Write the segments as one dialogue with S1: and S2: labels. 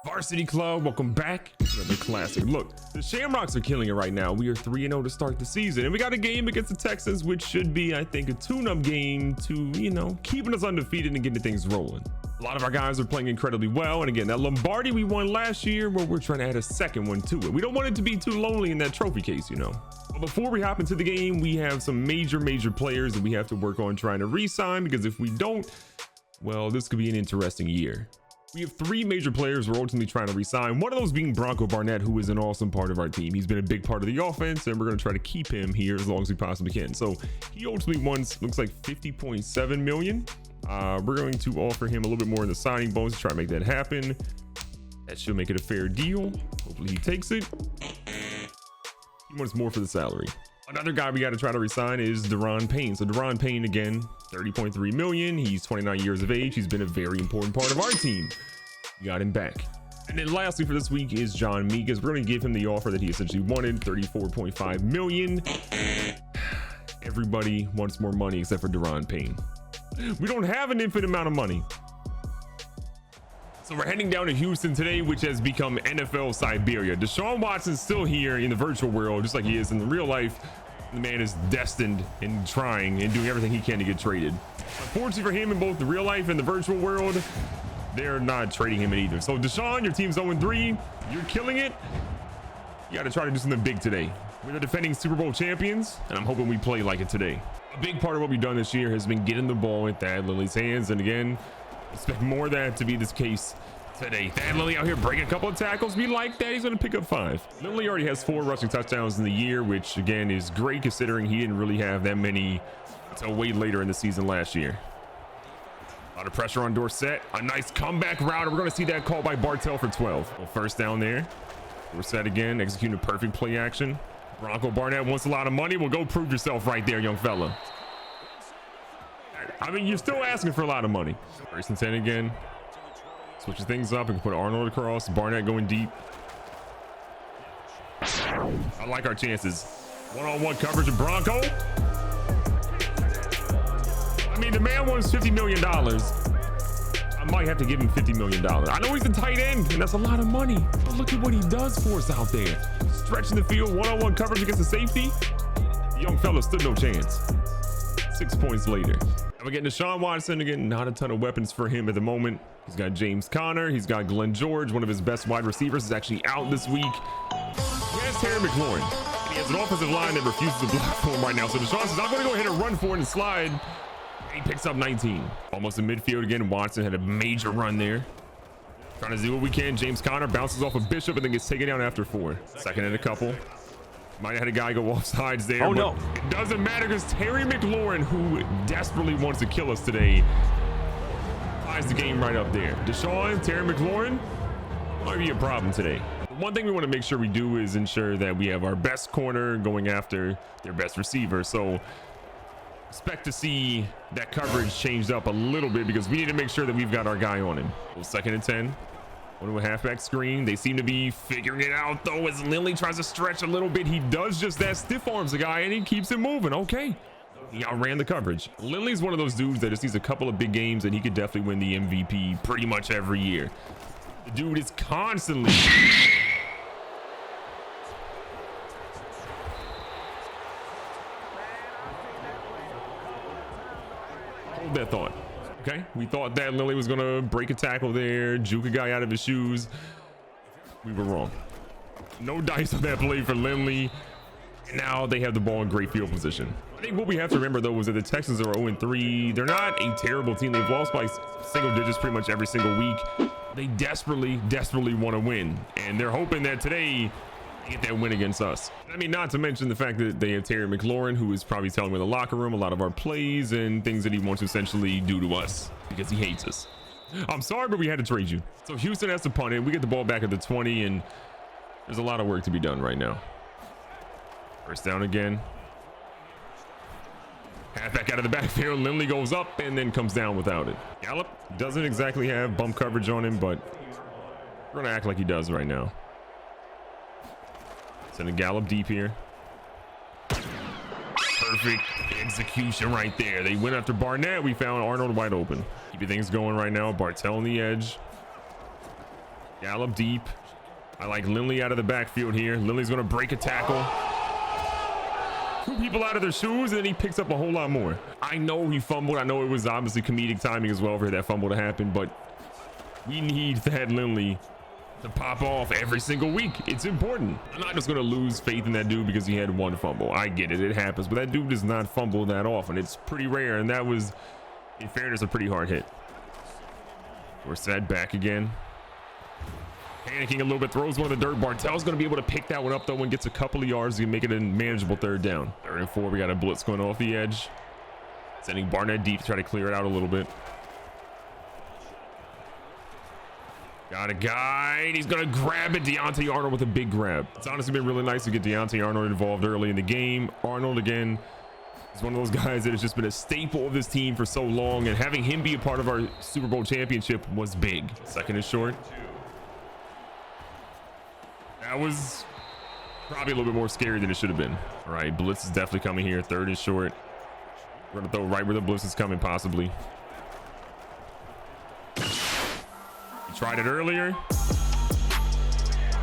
S1: Varsity Club, welcome back. Another classic. Look, the Shamrocks are killing it right now. We are 3-0 to start the season, and we got a game against the Texans, which should be, I think, a tune-up game to, keeping us undefeated and getting things rolling. A lot of our guys are playing incredibly well, and again, that Lombardi we won last year, well, we're trying to add a second one to it. We don't want it to be too lonely in that trophy case, But before we hop into the game, we have some major players that we have to work on trying to re-sign, because if we don't, well, this could be an interesting year. We have 3 major players we're ultimately trying to resign. One of those being Bronco Barnett, who is an awesome part of our team. He's been a big part of the offense, and we're going to try to keep him here as long as we possibly can. So he ultimately wants, looks like 50.7 million. We're going to offer him a little bit more in the signing bonus to try to make that happen. That should make it a fair deal. Hopefully he takes it. He wants more for the salary. Another guy we got to try to resign is Darrow Rd. So Darrow Rd, again, 30.3 million. He's 29 years of age. He's been a very important part of our team. We got him back. And then lastly for this week is John Megas. We're going to give him the offer that he essentially wanted, 34.5 million. Everybody wants more money except for Darrow Rd. We don't have an infinite amount of money. So we're heading down to Houston today, which has become NFL Siberia. Deshaun Watson's still here in the virtual world, just like he is in the real life. The man is destined and trying and doing everything he can to get traded. Unfortunately for him, in both the real life and the virtual world, they're not trading him in either. So Deshaun, your team's 0-3. You're killing it. You got to try to do something big today. We're the defending Super Bowl champions, and I'm hoping we play like it today. A big part of what we've done this year has been getting the ball in Thad Lilly's hands, and again, expect more of that to be this case today. Thad Lilly out here breaking a couple of tackles. We like that. He's going to pick up 5. Lilly already has 4 rushing touchdowns in the year, which again is great considering he didn't really have that many until way later in the season last year. A lot of pressure on Dorsett. A nice comeback route. We're going to see that call by Bartell for 12. Well, first down there. Dorsett again executing a perfect play action. Bronco Barnett wants a lot of money. Well, go prove yourself right there, young fella. I mean, you're still asking for a lot of money. First and 10 again. Switches things up and put Arnold across. Barnett going deep. I like our chances. One-on-one coverage of Bronco. I mean, the man wants $50 million. I might have to give him $50 million. I know he's a tight end, and that's a lot of money. But look at what he does for us out there. Stretching the field, one-on-one coverage against the safety. The young fella stood no chance. 6 points later. And we're getting Deshaun Watson again. Not a ton of weapons for him at the moment. He's got James Conner. He's got Glenn George. One of his best wide receivers is actually out this week. He has Terry McLaurin. And he has an offensive line that refuses to block for him right now. So Deshaun says, I'm going to go ahead and run for it and slide. And he picks up 19. Almost in midfield again. Watson had a major run there. Trying to do what we can. James Conner bounces off of Bishop and then gets taken down after 4. Second and a couple. Might have had a guy go off sides there.
S2: Oh, no.
S1: It doesn't matter because Terry McLaurin, who desperately wants to kill us today, ties the game right up there. Deshaun, Terry McLaurin might be a problem today. One thing we want to make sure we do is ensure that we have our best corner going after their best receiver. So expect to see that coverage changed up a little bit because we need to make sure that we've got our guy on him. So second and 10. One with a halfback screen. They seem to be figuring it out though as Lilly tries to stretch a little bit. He does just that, stiff arms the guy and he keeps it moving. Okay. He outran the coverage. Lilly's one of those dudes that just needs a couple of big games and he could definitely win the MVP pretty much every year. The dude is constantly hold that thought. Okay, we thought that Lilly was gonna break a tackle there, juke a guy out of his shoes. We were wrong. No dice on that play for Lindley. And now they have the ball in great field position. I think what we have to remember though is that the Texans are 0-3. They're not a terrible team. They've lost by single digits pretty much every single week. They desperately want to win, and they're hoping that today they get that win against us. I mean, not to mention the fact that they have Terry McLaurin, who is probably telling me in the locker room a lot of our plays and things that he wants to essentially do to us because he hates us. I'm sorry, but we had to trade you. So Houston has to punt it. We get the ball back at the 20, and there's a lot of work to be done right now. First down again. Halfback out of the backfield. Lindley goes up and then comes down without it. Gallup doesn't exactly have bump coverage on him, but we're going to act like he does right now. Send a Gallup deep here. Perfect execution right there. They went after Barnett. We found Arnold wide open. Keeping things going right now. Bartell on the edge. Gallup deep. I like Lindley out of the backfield here. Lindley's going to break a tackle. 2 people out of their shoes, and then he picks up a whole lot more. I know he fumbled. I know it was obviously comedic timing as well for that fumble to happen, but we need Thad Lindley to pop off every single week. It's important. I'm not just going to lose faith in that dude because he had 1 fumble. I get it. It happens, but that dude does not fumble that often. It's pretty rare, and that was, in fairness, a pretty hard hit. We're set back again. Panicking a little bit, throws one of the dirt. Bartell's going to be able to pick that one up though and gets a couple of yards to make it a manageable 3rd down. 3rd and 4, we got a blitz going off the edge. Sending Barnett deep to try to clear it out a little bit. Got a guy, and he's going to grab it. Deontay Arnold with a big grab. It's honestly been really nice to get Deontay Arnold involved early in the game. Arnold, again, is one of those guys that has just been a staple of this team for so long, and having him be a part of our Super Bowl championship was big. 2nd and short. That was probably a little bit more scary than it should have been. All right, blitz is definitely coming here. 3rd and short. We're going to throw right where the blitz is coming, possibly. We tried it earlier.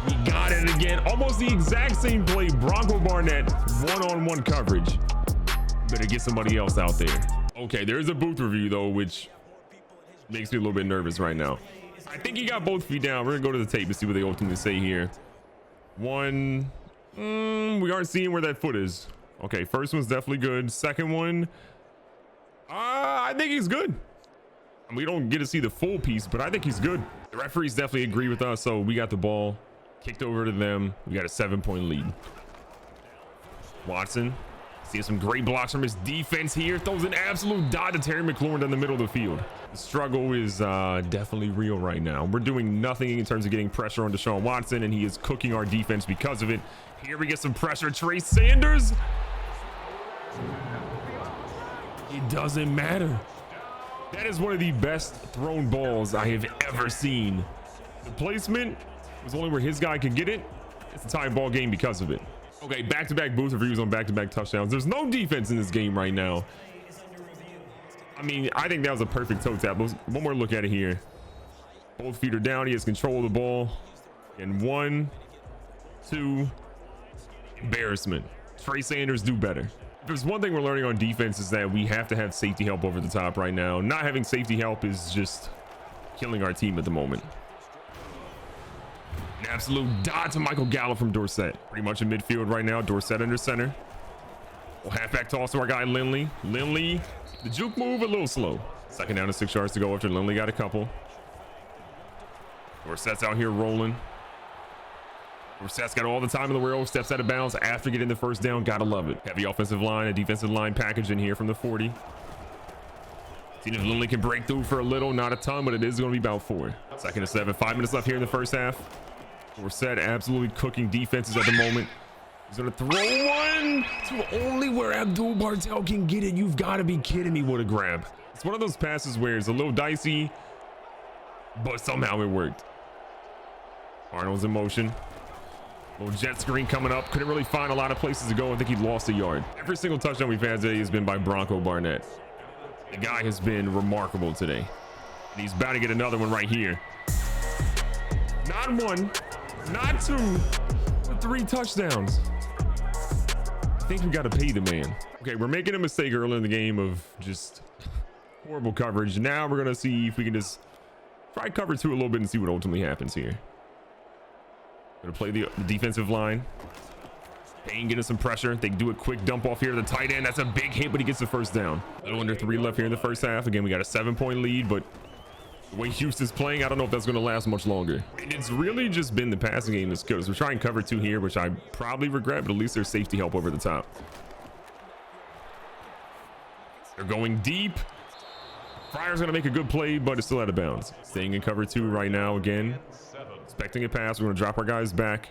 S1: We got it again. Almost the exact same play. Bronco Barnett, one-on-one coverage. Better get somebody else out there. Okay, there's a booth review, though, which makes me a little bit nervous right now. I think he got both feet down. We're going to go to the tape and see what they ultimately say here. One, we aren't seeing where that foot is. Okay, first one's definitely good. Second one, I think he's good. And we don't get to see the full piece, but I think he's good. The referees definitely agree with us, so we got the ball kicked over to them. We got a 7-point lead. Watson, seeing some great blocks from his defense here. Throws an absolute dot to Terry McLaurin down the middle of the field. The struggle is definitely real right now. We're doing nothing in terms of getting pressure on Deshaun Watson, and he is cooking our defense because of it. Here we get some pressure. Trey Sanders. It doesn't matter. That is one of the best thrown balls I have ever seen. The placement was only where his guy could get it. It's a tie ball game because of it. Okay, back-to-back booth reviews on back-to-back touchdowns. There's no defense in this game right now. I mean, I think that was a perfect toe tap. One more look at it here. Both feet are down. He has control of the ball. And 1, 2, embarrassment. Trey Sanders, do better. If there's one thing we're learning on defense is that we have to have safety help over the top right now. Not having safety help is just killing our team at the moment. An absolute dot to Michael Gallup from Dorsett. Pretty much in midfield right now. Dorsett under center. Well, halfback toss to our guy Lindley. Lindley, the juke move a little slow. 2nd down and 6 yards to go after Lindley got a couple. Dorsett's out here rolling. Dorsett's got all the time in the world. Steps out of bounds after getting the first down. Gotta love it. Heavy offensive line, a defensive line package in here from the 40. Seeing if Lindley can break through for a little, not a ton, but it is going to be about 4. 2nd and 7, 5 minutes left here in the first half. Dorsett absolutely cooking defenses at the moment. He's going to throw one to only where Abdul Bartel can get it. You've got to be kidding me. What a grab. It's one of those passes where it's a little dicey, but somehow it worked. Arnold's in motion. Little jet screen coming up. Couldn't really find a lot of places to go. I think he lost a yard. Every single touchdown we've had today has been by Bronco Barnett. The guy has been remarkable today. And he's about to get another one right here. Not 1, not 2, but 3 touchdowns. I think we got to pay the man. Okay, we're making a mistake early in the game of just horrible coverage. Now we're going to see if we can just try cover 2 a little bit and see what ultimately happens here. Gonna play the defensive line. Payne getting some pressure. They do a quick dump off here to the tight end. That's a big hit, but he gets the first down. A little under 3 left here in the first half. Again, we got a 7-point lead, but the way Houston's playing, I don't know if that's going to last much longer. And it's really just been the passing game that's good. We're trying cover 2 here, which I probably regret, but at least there's safety help over the top. They're going deep. Fryer's going to make a good play, but it's still out of bounds. Staying in cover 2 right now again. Expecting a pass. We're going to drop our guys back.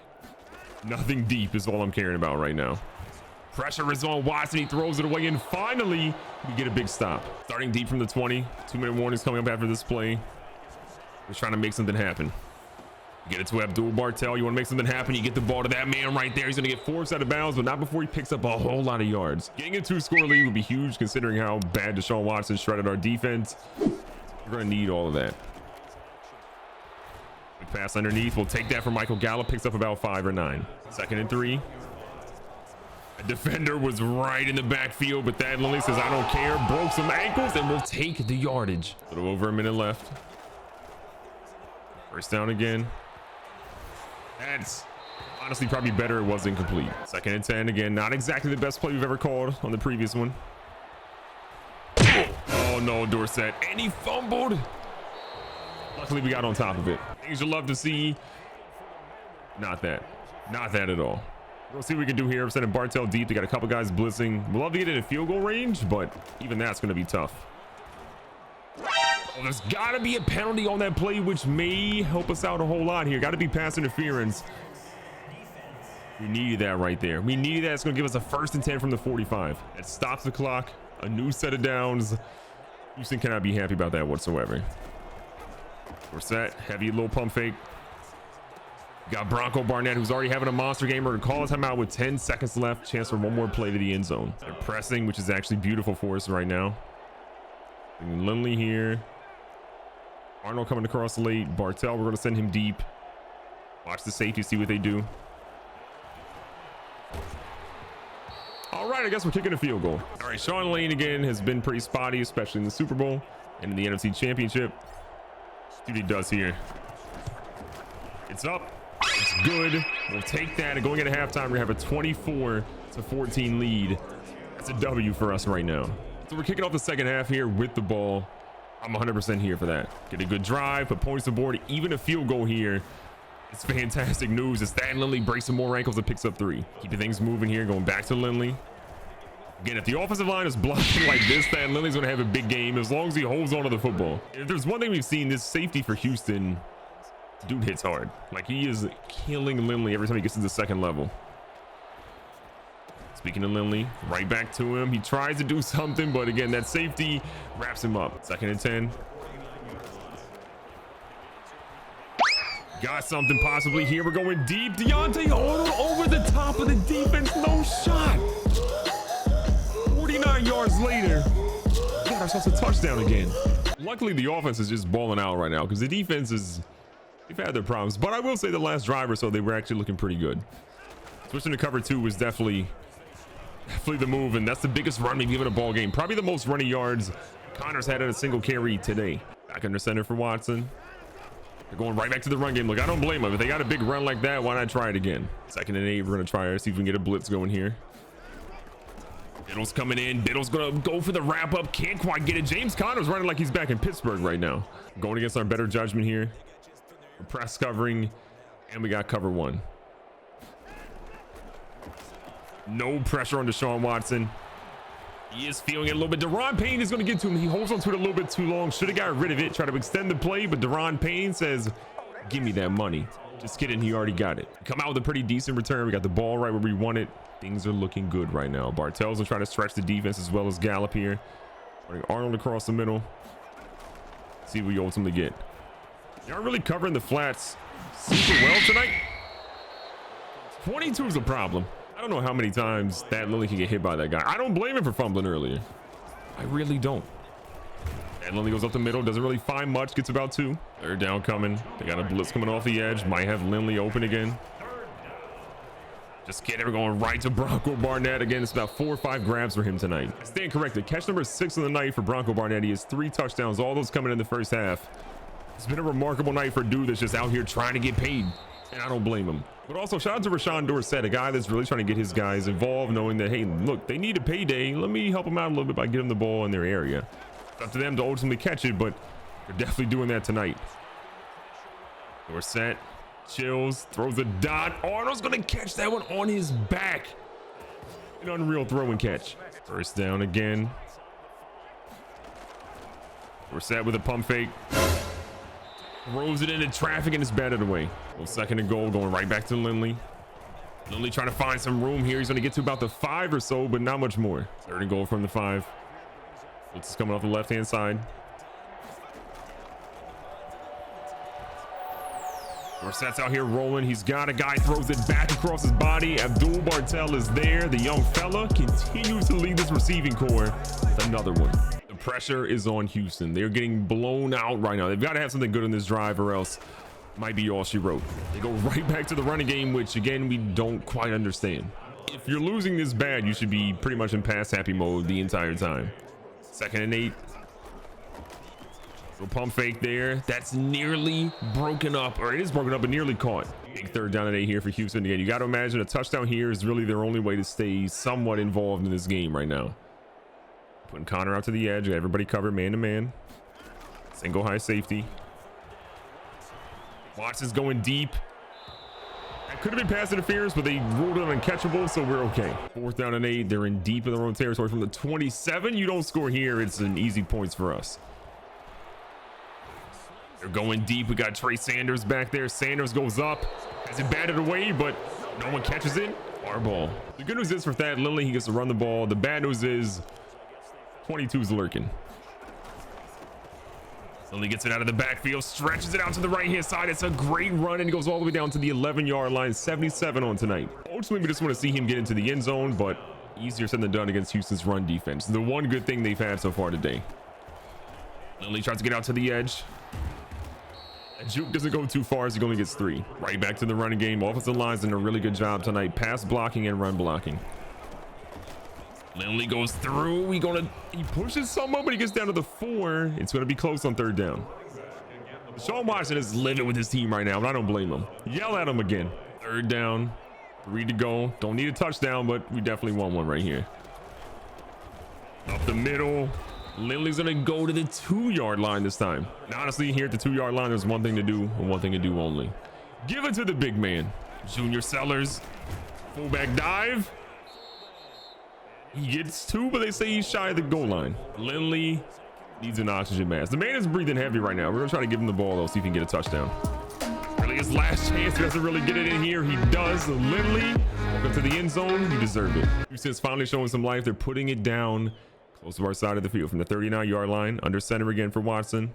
S1: Nothing deep is all I'm caring about right now. Pressure is on Watson. He throws it away, and finally we get a big stop. Starting deep from the 20. 2-minute warnings coming up after this play. We're trying to make something happen. Get it to Abdul Bartel. You want to make something happen, you get the ball to that man right there. He's going to get forced out of bounds, but not before he picks up a whole lot of yards. Getting a 2-score lead would be huge considering how bad Deshaun Watson shredded our defense. We're going to need all of that. Pass underneath. We'll take that from Michael Gallup. Picks up about 5 or 9. 2nd and 3. A defender was right in the backfield, but that Lindley says, I don't care. Broke some ankles, and we'll take the yardage. A little over a minute left. First down again. That's honestly probably better it was incomplete. 2nd and 10 again. Not exactly the best play we've ever called on the previous one. Oh no, Dorsett. And he fumbled. Luckily we got on top of it. Things you love to see. Not that at all. We'll see what we can do here. We're sending Bartell deep. They got a couple guys blitzing. We'd love to get in a field goal range, but even that's going to be tough. Oh, there's got to be a penalty on that play, which may help us out a whole lot here. Got to be pass interference. We needed that right there. We needed that. It's going to give us a 1st and 10 from the 45. That stops the clock. A new set of downs. Houston cannot be happy about that whatsoever. We're set. Heavy little pump fake. Got Bronco Barnett, who's already having a monster game. We're going to call a timeout with 10 seconds left. Chance for one more play to the end zone. They're pressing, which is actually beautiful for us right now. Lindley here. Arnold coming across late. Bartell, we're going to send him deep. Watch the safety, see what they do. All right, I guess we're kicking a field goal. All right, Sean Lane again has been pretty spotty, especially in the Super Bowl and in the NFC Championship. See what he does here. It's up. It's good. We'll take that. And going into halftime, we have a 24-14 lead. That's a W for us right now. So we're kicking off the second half here with the ball. I'm 100% here for that. Get a good drive, put points on the board, even a field goal here. It's fantastic news as Stan Lindley breaks some more ankles and picks up 3. Keeping things moving here, going back to Lindley. Again, if the offensive line is blocking like this, Stan Lindley's going to have a big game as long as he holds on to the football. If there's one thing we've seen, this safety for Houston, dude hits hard. Like, he is killing Lindley every time he gets to the second level. Speaking of Lindley, right back to him. He tries to do something, but again, that safety wraps him up. 2nd and 10. Got something possibly here. We're going deep. Deontay Arnold over the top of the defense. No shot. 49 yards later. Got ourselves a touchdown again. Luckily, the offense is just balling out right now because the defense is, they've had their problems. But I will say the last drive or so, they were actually looking pretty good. Switching to cover 2 was definitely the move, and that's the biggest run we've given a ball game. Probably the most running yards Connor's had at a single carry today. Back under center for Watson. They're going right back to the run game. Look, I don't blame them. If they got a big run like that, why not try it again? 2nd and 8. We're going to try to see if we can get a blitz going here. Biddle's coming in. Biddle's going to go for the wrap up. Can't quite get it. James Conner's running like he's back in Pittsburgh right now. Going against our better judgment here. We're press covering, and we got cover 1. No pressure on Deshaun Watson. He is feeling it a little bit. Deron Payne is going to get to him. He holds on to it a little bit too long. Should have got rid of it. Try to extend the play, but Deron Payne says, give me that money. Just kidding. He already got it. Come out with a pretty decent return. We got the ball right where we want it. Things are looking good right now. Bartell's going to try to stretch the defense as well as Gallup here. Running Arnold across the middle. See what we ultimately get. They aren't really covering the flats super well tonight. 22 is a problem. I don't know how many times that Lindley can get hit by that guy. I don't blame him for fumbling earlier. I really don't. And Lindley goes up the middle, doesn't really find much, gets about 2. 3rd down coming. They got a blitz coming off the edge. Might have Lindley open again. Just kidding. We're going right to Bronco Barnett. Again, it's about 4 or 5 grabs for him tonight. I stand corrected. Catch number 6 of the night for Bronco Barnett. He has 3 touchdowns, all those coming in the first half. It's been a remarkable night for a dude that's just out here trying to get paid. And I don't blame him. But also, shout out to Rashawn Dorsett, a guy that's really trying to get his guys involved, knowing that, hey, look, they need a payday. Let me help them out a little bit by getting the ball in their area. It's up to them to ultimately catch it, but they're definitely doing that tonight. Dorsett chills, throws a dot. Arnold's going to catch that one on his back. An unreal throw and catch. First down again. Dorsett with a pump fake. Throws it into traffic and it's batted away. Well, 2nd and goal, going right back to Lindley. Lindley trying to find some room here. He's going to get to about the 5 or so, but not much more. 3rd and goal from the 5. Blitz is coming off the left-hand side. Dorsett's out here rolling. He's got a guy, throws it back across his body. Abdul Bartel is there. The young fella continues to lead this receiving core with another one. Pressure is on Houston. They're getting blown out right now. They've got to have something good in this drive or else might be all she wrote. They go right back to the running game, which again, we don't quite understand. If you're losing this bad, you should be pretty much in pass happy mode the entire time. 2nd and 8. Little pump fake there. That's nearly broken up, or it is broken up, but nearly caught. Big 3rd down and 8 here for Houston. Again, you got to imagine a touchdown here is really their only way to stay somewhat involved in this game right now. Putting Connor out to the edge. Got everybody covered man to man. Single high safety. Watson's going deep. That could have been pass interference, but they ruled it uncatchable, so we're okay. 4th down and 8. They're in deep in their own territory from the 27. You don't score here, it's an easy points for us. They're going deep. We got Trey Sanders back there. Sanders goes up, has it batted away, but no one catches it. Our ball. The good news is for Thad Lindley, he gets to run the ball. The bad news is 22's lurking. Lindley gets it out of the backfield, stretches it out to the right hand side. It's a great run and goes all the way down to the 11-yard line. 77 on tonight. Ultimately, we just want to see him get into the end zone, but easier said than done against Houston's run defense. The one good thing they've had so far today. Lindley tries to get out to the edge. Juke doesn't go too far as he only gets 3. Right back to the running game. Offensive line's doing a really good job tonight. Pass blocking and run blocking. Lindley goes through. He pushes someone, but he gets down to the 4. It's going to be close on 3rd down. Sean Watson is living with his team right now, but I don't blame him. Yell at him again. 3rd down. 3 to go. Don't need a touchdown, but we definitely want one right here. Up the middle. Lindley's gonna go to the 2-yard line this time. And honestly, here at the 2-yard line, there's one thing to do and one thing to do only. Give it to the big man. Junior Sellers. Fullback dive. He gets 2, but they say he's shy of the goal line. Lindley needs an oxygen mask. The man is breathing heavy right now. We're gonna try to give him the ball though, see if he can get a touchdown. Really his last chance. He doesn't really get it in here. He does. Lindley, welcome to the end zone. He deserved it. Houston's finally showing some life. They're putting it down close to our side of the field from the 39-yard line. Under center again for Watson.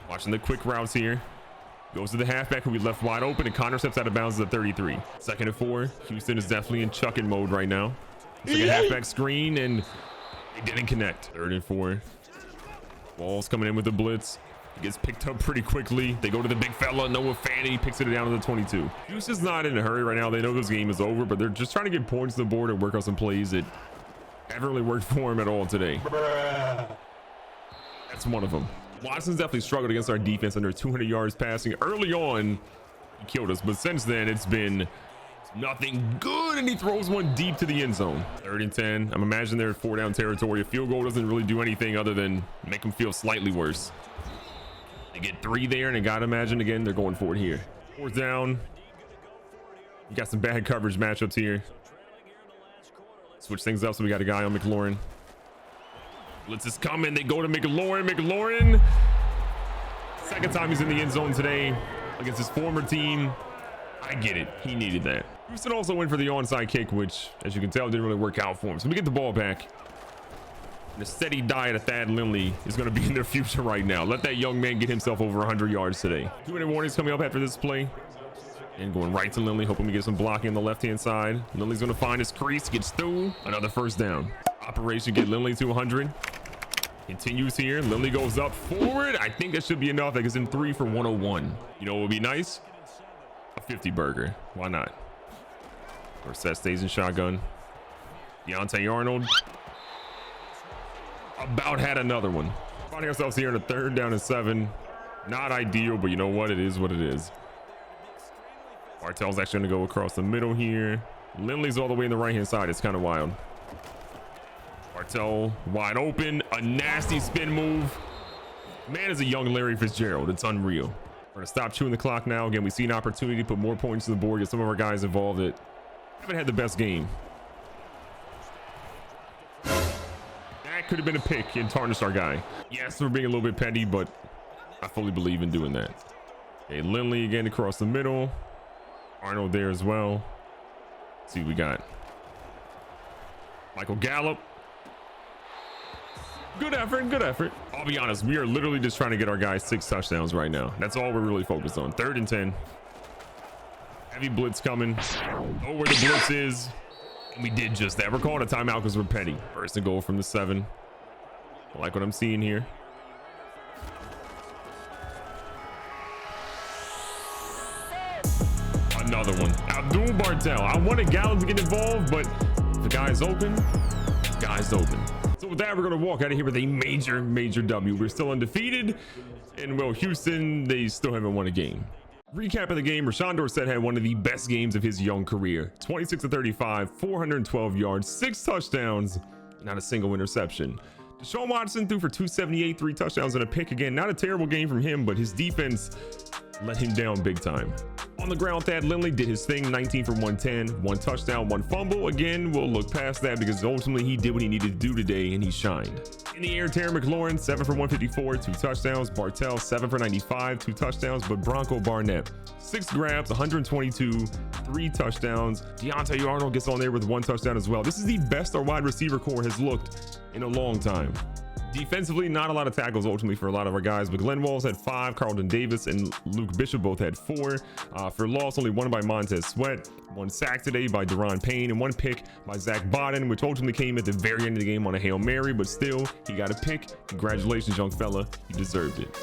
S1: Watching the quick routes here. Goes to the halfback who we left wide open, and Connor steps out of bounds at the 33. 2nd and 4. Houston is definitely in chucking mode right now. It's like a halfback screen, and they didn't connect. 3rd and 4. Ball's coming in with the blitz. He gets picked up pretty quickly. They go to the big fella, Noah Fanny. He picks it down to the 22. Houston's not in a hurry right now. They know this game is over, but they're just trying to get points to the board and work on some plays that haven't really worked for him at all today. That's one of them. Watson's definitely struggled against our defense under 200 yards passing. Early on, he killed us, but since then, it's been nothing good, and he throws one deep to the end zone. 3rd and 10. I'm imagining they're in 4-down territory. A field goal doesn't really do anything other than make them feel slightly worse. They get 3 there, and I gotta imagine, again, they're going for it here. 4th down. We got some bad coverage matchups here. Switch things up, so we got a guy on McLaurin. Blitz is coming. They go to McLaurin. McLaurin. 2nd time he's in the end zone today against his former team. I get it. He needed that. Houston also went for the onside kick, which, as you can tell, didn't really work out for him. So we get the ball back. And a steady diet of Thad Lindley is going to be in their future right now. Let that young man get himself over 100 yards today. 2-minute warnings coming up after this play. And going right to Lindley, hoping we get some blocking on the left-hand side. Lindley's going to find his crease, gets through. Another 1st down. Operation get Lindley to 100. Continues here. Lindley goes up forward. I think that should be enough. That gets in 3 for 101. You know what would be nice? A 50 burger. Why not? Or Seth stays in shotgun. Deontay Arnold. About had another one. Finding ourselves here in a 3rd down and 7. Not ideal, but you know what? It is what it is. Martell's actually going to go across the middle here. Lindley's all the way in the right-hand side. It's kind of wild. Martell wide open. A nasty spin move. Man is a young Larry Fitzgerald. It's unreal. We're going to stop chewing the clock now. Again, we see an opportunity to put more points to the board, get some of our guys involved that haven't had the best game. That could have been a pick and tarnished our guy. Yes, we're being a little bit petty, but I fully believe in doing that. Okay, Lindley again across the middle. Arnold there as well. Let's see what we got. Michael Gallup. Good effort, good effort. I'll be honest, we are literally just trying to get our guys 6 touchdowns right now. That's all we're really focused on. 3rd and 10. Heavy blitz coming. Know where the blitz is. And we did just that. We're calling a timeout because we're petty. 1st and goal from the 7. I like what I'm seeing here. Another one. Abdul Bartel. I wanted Gallup to get involved, but if the guy's open, the guy's open. So with that, we're going to walk out of here with a major W. We're still undefeated. And well, Houston, they still haven't won a game. Recap of the game, Rashawn Dorsett had one of the best games of his young career. 26 of 35, 412 yards, 6 touchdowns, not a single interception. Deshaun Watson threw for 278, 3 touchdowns and a pick. Again, not a terrible game from him, but his defense let him down big time. On the ground, Thad Lindley did his thing, 19 for 110, 1 touchdown, 1 fumble. Again, we'll look past that because ultimately he did what he needed to do today and he shined. In the air, Terry McLaurin, 7 for 154, 2 touchdowns. Bartel, 7 for 95, 2 touchdowns. But Bronco Barnett, 6 grabs, 122, 3 touchdowns. Deontay Arnold gets on there with 1 touchdown as well. This is the best our wide receiver core has looked in a long time. Defensively, not a lot of tackles ultimately for a lot of our guys, but Glenn Walls had 5, Carlton Davis and Luke Bishop both had 4. For loss, only 1 by Montez Sweat, 1 sack today by Deron Payne, and 1 pick by Zach Bodden, which ultimately came at the very end of the game on a Hail Mary, but still, he got a pick. Congratulations, young fella. You deserved it.